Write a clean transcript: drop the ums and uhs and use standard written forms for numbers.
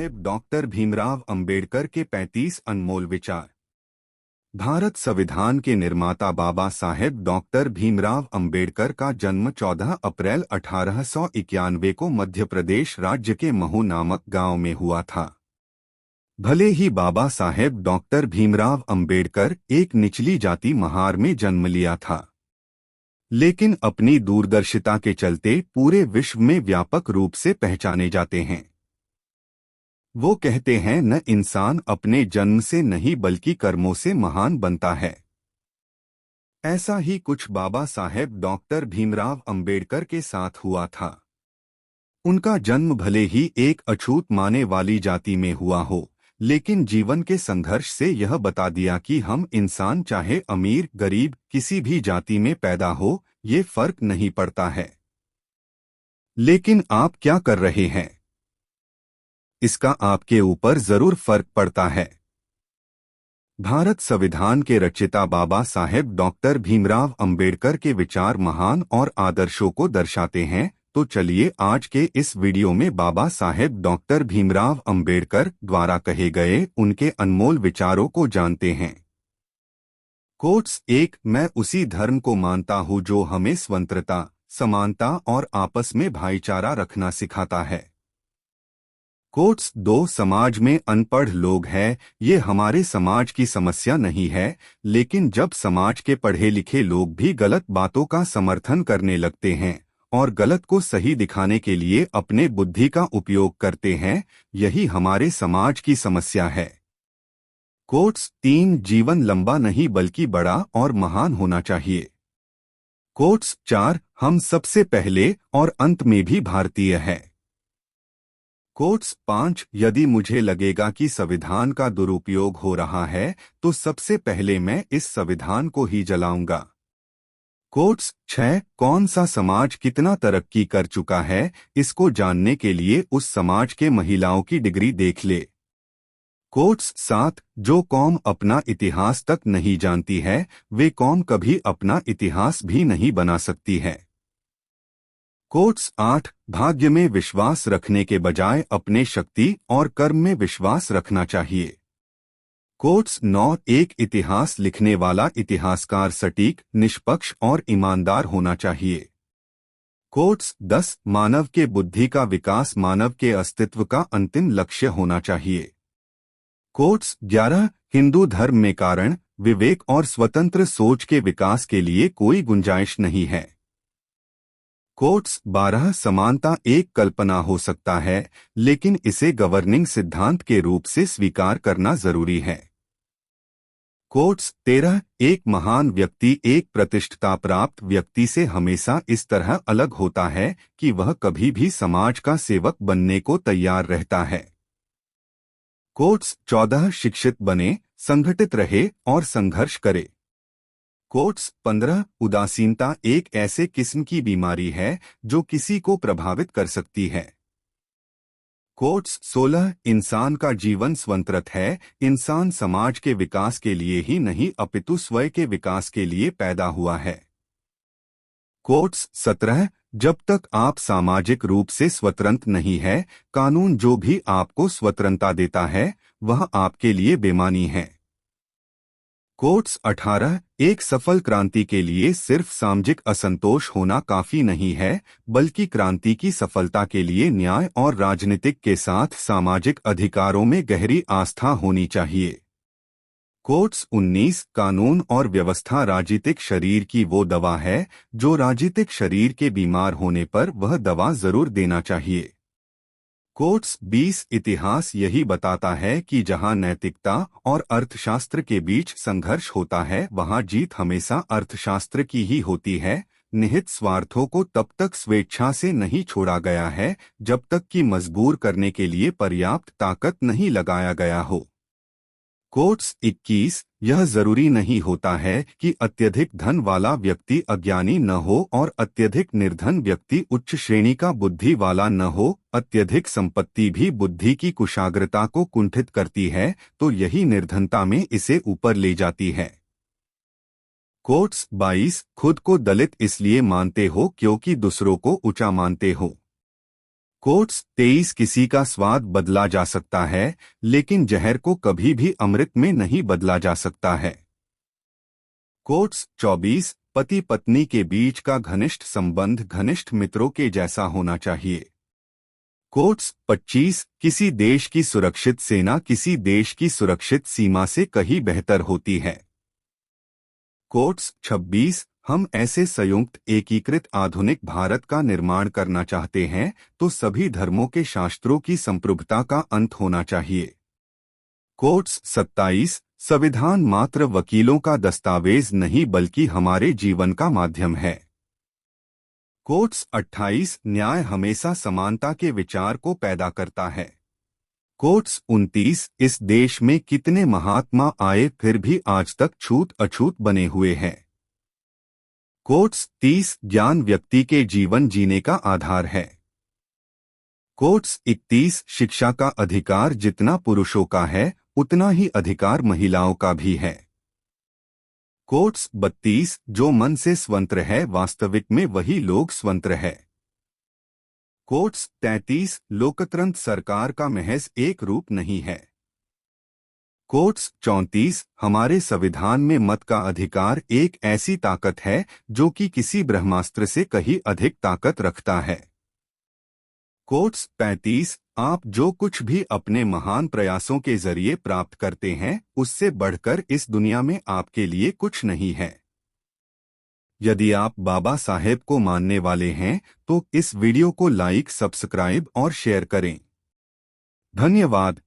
साहेब doctor Bhimrao Ambedkar के 35 अनमोल विचार। भारत संविधान के निर्माता बाबा साहेब डॉक्टर भीमराव अंबेडकर का जन्म 14 अप्रैल 1891 को मध्य प्रदेश राज्य के महू नामक गांव में हुआ था। भले ही बाबा साहेब डॉक्टर भीमराव अंबेडकर एक निचली जाति महार में जन्म लिया था, लेकिन अपनी दूरदर्शिता के चलते पूरे विश्व में व्यापक रूप से पहचाने जाते हैं। वो कहते हैं, न इंसान अपने जन्म से नहीं बल्कि कर्मों से महान बनता है। ऐसा ही कुछ बाबा साहेब डॉक्टर भीमराव अंबेडकर के साथ हुआ था। उनका जन्म भले ही एक अछूत माने वाली जाति में हुआ हो, लेकिन जीवन के संघर्ष से यह बता दिया कि हम इंसान चाहे अमीर गरीब किसी भी जाति में पैदा हो, ये फर्क नहीं पड़ता है। लेकिन आप क्या कर रहे हैं, इसका आपके ऊपर जरूर फर्क पड़ता है। भारत संविधान के रचयिता बाबा साहेब डॉक्टर भीमराव अंबेडकर के विचार महान और आदर्शों को दर्शाते हैं। तो चलिए आज के इस वीडियो में बाबा साहेब डॉक्टर भीमराव अंबेडकर द्वारा कहे गए उनके अनमोल विचारों को जानते हैं। कोट्स 1, मैं उसी धर्म को मानता हूँ जो हमें स्वतंत्रता, समानता और आपस में भाईचारा रखना सिखाता है। कोट्स 2, समाज में अनपढ़ लोग हैं, ये हमारे समाज की समस्या नहीं है, लेकिन जब समाज के पढ़े लिखे लोग भी गलत बातों का समर्थन करने लगते हैं और गलत को सही दिखाने के लिए अपने बुद्धि का उपयोग करते हैं, यही हमारे समाज की समस्या है। कोट्स 3, जीवन लंबा नहीं बल्कि बड़ा और महान होना चाहिए। कोट्स 4, हम सबसे पहले और अंत में भी भारतीय हैं। कोट्स 5, यदि मुझे लगेगा कि संविधान का दुरुपयोग हो रहा है तो सबसे पहले मैं इस संविधान को ही जलाऊंगा। कोट्स 6, कौन सा समाज कितना तरक्की कर चुका है, इसको जानने के लिए उस समाज के महिलाओं की डिग्री देख ले। कोट्स 7, जो कौम अपना इतिहास तक नहीं जानती है, वे कौम कभी अपना इतिहास भी नहीं बना सकती है। कोट्स 8, भाग्य में विश्वास रखने के बजाय अपने शक्ति और कर्म में विश्वास रखना चाहिए। कोट्स 9, एक इतिहास लिखने वाला इतिहासकार सटीक, निष्पक्ष और ईमानदार होना चाहिए। कोट्स 10, मानव के बुद्धि का विकास मानव के अस्तित्व का अंतिम लक्ष्य होना चाहिए। कोट्स 11, हिंदू धर्म में कारण, विवेक और स्वतंत्र सोच के विकास के लिए कोई गुंजाइश नहीं है। कोट्स 12, समानता एक कल्पना हो सकता है, लेकिन इसे गवर्निंग सिद्धांत के रूप से स्वीकार करना जरूरी है। कोट्स 13, एक महान व्यक्ति एक प्रतिष्ठा प्राप्त व्यक्ति से हमेशा इस तरह अलग होता है कि वह कभी भी समाज का सेवक बनने को तैयार रहता है। कोट्स 14, शिक्षित बने, संगठित रहे और संघर्ष करे। कोट्स 15, उदासीनता एक ऐसे किस्म की बीमारी है जो किसी को प्रभावित कर सकती है। कोट्स 16, इंसान का जीवन स्वतंत्र है, इंसान समाज के विकास के लिए ही नहीं अपितु स्वयं के विकास के लिए पैदा हुआ है। कोट्स 17, जब तक आप सामाजिक रूप से स्वतंत्र नहीं है, कानून जो भी आपको स्वतंत्रता देता है वह आपके लिए बेमानी है। कोट्स 18, एक सफल क्रांति के लिए सिर्फ सामाजिक असंतोष होना काफी नहीं है, बल्कि क्रांति की सफलता के लिए न्याय और राजनीतिक के साथ सामाजिक अधिकारों में गहरी आस्था होनी चाहिए। कोट्स 19, कानून और व्यवस्था राजनीतिक शरीर की वो दवा है जो राजनीतिक शरीर के बीमार होने पर वह दवा जरूर देना चाहिए। कोट्स 20, इतिहास यही बताता है कि जहां नैतिकता और अर्थशास्त्र के बीच संघर्ष होता है वहां जीत हमेशा अर्थशास्त्र की ही होती है। निहित स्वार्थों को तब तक स्वेच्छा से नहीं छोड़ा गया है जब तक कि मजबूर करने के लिए पर्याप्त ताकत नहीं लगाया गया हो। कोट्स 21, यह जरूरी नहीं होता है कि अत्यधिक धन वाला व्यक्ति अज्ञानी न हो और अत्यधिक निर्धन व्यक्ति उच्च श्रेणी का बुद्धि वाला न हो। अत्यधिक संपत्ति भी बुद्धि की कुशाग्रता को कुंठित करती है, तो यही निर्धनता में इसे ऊपर ले जाती है। कोट्स 22, खुद को दलित इसलिए मानते हो क्योंकि दूसरों को ऊंचा मानते हो। कोट्स 23 किसी का स्वाद बदला जा सकता है, लेकिन जहर को कभी भी अमृत में नहीं बदला जा सकता है। कोट्स 24 पति पत्नी के बीच का घनिष्ठ संबंध घनिष्ठ मित्रों के जैसा होना चाहिए। कोट्स 25 किसी देश की सुरक्षित सेना किसी देश की सुरक्षित सीमा से कहीं बेहतर होती है। कोट्स 26 हम ऐसे संयुक्त एकीकृत आधुनिक भारत का निर्माण करना चाहते हैं तो सभी धर्मों के शास्त्रों की संप्रभुता का अंत होना चाहिए। कोट्स 27 संविधान मात्र वकीलों का दस्तावेज नहीं बल्कि हमारे जीवन का माध्यम है। कोट्स 28 न्याय हमेशा समानता के विचार को पैदा करता है। कोट्स 29 इस देश में कितने महात्मा आए फिर भी आज तक छूत अछूत बने हुए हैं। कोट्स 30 ज्ञान व्यक्ति के जीवन जीने का आधार है। कोट्स 31 शिक्षा का अधिकार जितना पुरुषों का है उतना ही अधिकार महिलाओं का भी है। कोट्स 32 जो मन से स्वतंत्र है वास्तविक में वही लोग स्वतंत्र है। कोट्स 33 लोकतंत्र सरकार का महज एक रूप नहीं है। कोट्स 34 हमारे संविधान में मत का अधिकार एक ऐसी ताकत है जो कि किसी ब्रह्मास्त्र से कहीं अधिक ताकत रखता है। कोट्स 35 आप जो कुछ भी अपने महान प्रयासों के जरिए प्राप्त करते हैं उससे बढ़कर इस दुनिया में आपके लिए कुछ नहीं है। यदि आप बाबा साहेब को मानने वाले हैं तो इस वीडियो को लाइक सब्सक्राइब और शेयर करें। धन्यवाद।